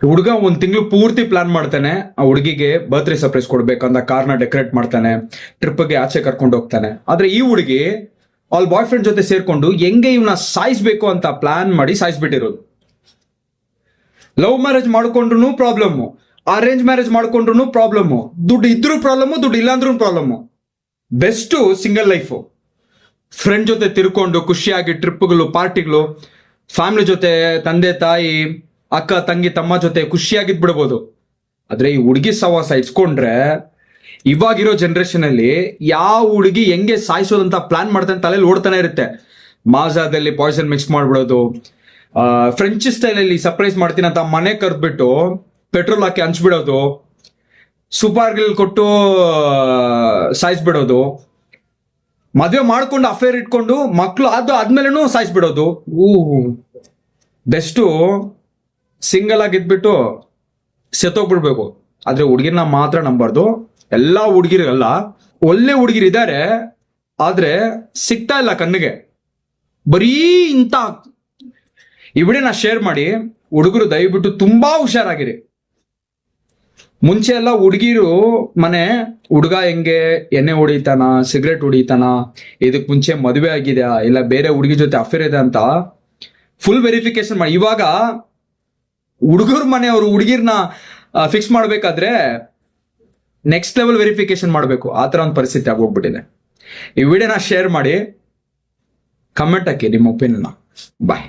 ಹುಡುಗ ಒಂದ್ ತಿಂಗಳು ಪೂರ್ತಿ ಪ್ಲಾನ್ ಮಾಡ್ತಾನೆ, ಆ ಹುಡುಗಿಗೆ ಬರ್ತ್ಡೇ ಸರ್ಪ್ರೈಸ್ ಕೊಡ್ಬೇಕಂತ ಕಾರ್ನ ಡೆಕೋರೇಟ್ ಮಾಡ್ತಾನೆ, ಟ್ರಿಪ್ಗೆ ಆಚೆ ಕರ್ಕೊಂಡು ಹೋಗ್ತಾನೆ. ಆದ್ರೆ ಈ ಹುಡುಗಿ ಅವ್ಳ ಬಾಯ್ ಫ್ರೆಂಡ್ ಜೊತೆ ಸೇರ್ಕೊಂಡು ಹೆಂಗೆ ಇವನ್ನ ಸಾಯಿಸ್ಬೇಕು ಅಂತ ಪ್ಲಾನ್ ಮಾಡಿ ಸಾಯಿಸ್ಬಿಟ್ಟಿರೋದು. ಲವ್ ಮ್ಯಾರೇಜ್ ಮಾಡ್ಕೊಂಡ್ರು ಪ್ರಾಬ್ಲಮ್ಮು, ಅರೇಂಜ್ ಮ್ಯಾರೇಜ್ ಮಾಡ್ಕೊಂಡ್ರು ಪ್ರಾಬ್ಲಮ್ಮು, ದುಡ್ಡು ಇದ್ರೂ ಪ್ರಾಬ್ಲಮ್ಮು, ದುಡ್ಡು ಇಲ್ಲಾಂದ್ರೂ problem. Best single life. Friend ಜೊತೆ ತಿರ್ಕೊಂಡು ಖುಷಿಯಾಗಿ ಟ್ರಿಪ್ಗಳು, ಪಾರ್ಟಿಗಳು, ಫ್ಯಾಮಿಲಿ ಜೊತೆ, ತಂದೆ ತಾಯಿ, ಅಕ್ಕ ತಂಗಿ ತಮ್ಮ ಜೊತೆ ಖುಷಿಯಾಗಿದ್ ಬಿಡ್ಬೋದು. ಆದ್ರೆ ಈ ಹುಡುಗಿ ಸವಾಸ ಇಟ್ಕೊಂಡ್ರೆ ಇವಾಗಿರೋ ಜನರೇಷನ್ ಅಲ್ಲಿ ಯಾವ ಹುಡುಗಿ ಹೆಂಗೆ ಸಾಯಿಸೋದಂತ ಪ್ಲಾನ್ ಮಾಡ್ತಾನೆ ತಲೆಯಲ್ಲಿ ಓಡ್ತಾನೆ ಇರುತ್ತೆ. ಮಾಜಾದಲ್ಲಿ ಪಾಯ್ಸನ್ ಮಿಕ್ಸ್ ಮಾಡ್ಬಿಡೋದು, ಫ್ರೆಂಚ್ ಸ್ಟೈಲಲ್ಲಿ ಸರ್ಪ್ರೈಸ್ ಮಾಡ್ತೀನಿ ಅಂತ ಮನೆ ಕರ್ದ್ಬಿಟ್ಟು ಪೆಟ್ರೋಲ್ ಹಾಕಿ ಹಂಚ್ಬಿಡೋದು, ಸೂಪರ್ಗಳು ಕೊಟ್ಟು ಸಾಯಿಸ್ಬಿಡೋದು, ಮದುವೆ ಮಾಡ್ಕೊಂಡು ಅಫೇರ್ ಇಟ್ಕೊಂಡು ಮಕ್ಕಳು ಆದ್ಮೇಲೆನೂ ಸಾಯಿಸ್ಬಿಡೋದು. Best single ಆಗಿದ್ಬಿಟ್ಟು ಸೆತ್ತೋಗ್ಬಿಡ್ಬೇಕು. ಆದ್ರೆ ಹುಡುಗಿರ್ನ ಮಾತ್ರ ನಂಬಾರ್ದು. ಎಲ್ಲಾ ಹುಡುಗಿರಲ್ಲ, ಒಳ್ಳೆ ಹುಡುಗಿರಿದ್ದಾರೆ, ಆದ್ರೆ ಸಿಗ್ತಾ ಇಲ್ಲ ಕಣ್ಣಿಗೆ. ಬರೀ ಇಂಥ ಈ ವಿಡಿಯೋನ ಶೇರ್ ಮಾಡಿ. ಹುಡುಗರು ದಯವಿಟ್ಟು ತುಂಬಾ ಹುಷಾರಾಗಿರಿ. ಮುಂಚೆ ಎಲ್ಲ ಹುಡುಗಿರು ಮನೆ ಹುಡುಗ ಹೆಂಗೆ ಎಣ್ಣೆ ಹೊಡಿತಾನ, ಸಿಗರೇಟ್ ಹೊಡಿತಾನ, ಇದಕ್ ಮುಂಚೆ ಮದುವೆ ಆಗಿದೆಯಾ ಇಲ್ಲ ಬೇರೆ ಹುಡುಗಿ ಜೊತೆ ಅಫೇರ್ ಇದೆ ಅಂತ ಫುಲ್ ವೆರಿಫಿಕೇಶನ್ ಮಾಡಿ. ಇವಾಗ ಹುಡುಗರ ಮನೆಯವರು ಹುಡುಗಿರ್ನ ಫಿಕ್ಸ್ ಮಾಡ್ಬೇಕಾದ್ರೆ ನೆಕ್ಸ್ಟ್ ಲೆವೆಲ್ ವೆರಿಫಿಕೇಶನ್ ಮಾಡಬೇಕು. ಆ ಥರ ಒಂದು ಪರಿಸ್ಥಿತಿ ಆಗೋಗ್ಬಿಟ್ಟಿದೆ. ಈ ವಿಡಿಯೋನ ಶೇರ್ ಮಾಡಿ, ಕಮೆಂಟ್ ಹಾಕಿ ನಿಮ್ಮ ಒಪಿನಿಯನ್ನ. ಬಾಯ್.